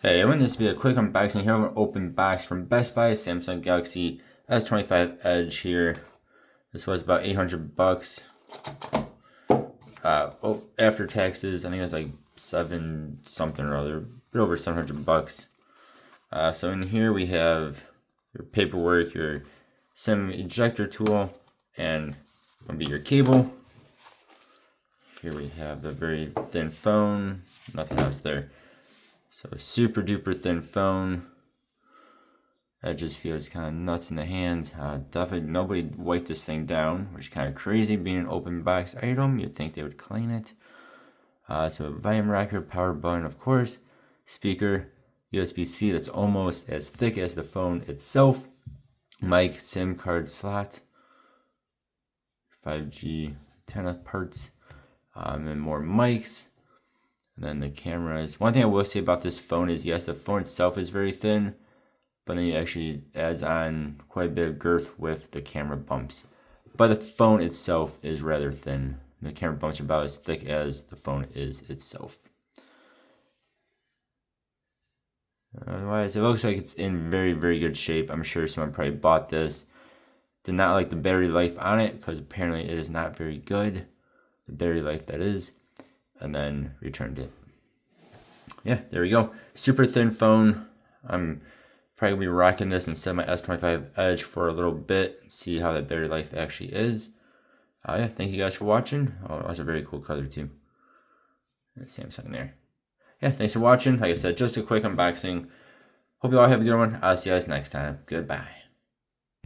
Hey, I want this to be a quick unboxing here. I'm going to open box from Best Buy, Samsung Galaxy S25 Edge here. This was about 800 bucks. After taxes, I think it was like 7 something or other, a bit over 700 bucks. So in here we have your paperwork, your SIM ejector tool, and going to be your cable. Here we have the very thin phone, nothing else there. So super duper thin phone. That just feels kind of nuts in the hands. Definitely nobody wiped this thing down, which is kind of crazy being an open box item. You'd think they would clean it. So a volume rocker, power button, of course. Speaker, USB-C that's almost as thick as the phone itself. Mic, SIM card slot. 5G antenna parts. And more mics. And then the cameras. One thing I will say about this phone is, yes, the phone itself is very thin, but then it actually adds on quite a bit of girth with the camera bumps. But the phone itself is rather thin. The camera bumps are about as thick as the phone is itself. Otherwise, it looks like it's in very, very good shape. I'm sure someone probably bought this. Did not like the battery life on it because apparently it is not very good. The battery life, that is. And then returned it. Yeah, there we go. Super thin phone. I'm probably gonna be rocking this instead of my S25 Edge for a little bit. See how that battery life actually is. Yeah, thank you guys for watching. Oh, that's a very cool color too. Samsung there. Yeah, thanks for watching. Like I said, just a quick unboxing. Hope you all have a good one. I'll see you guys next time. Goodbye.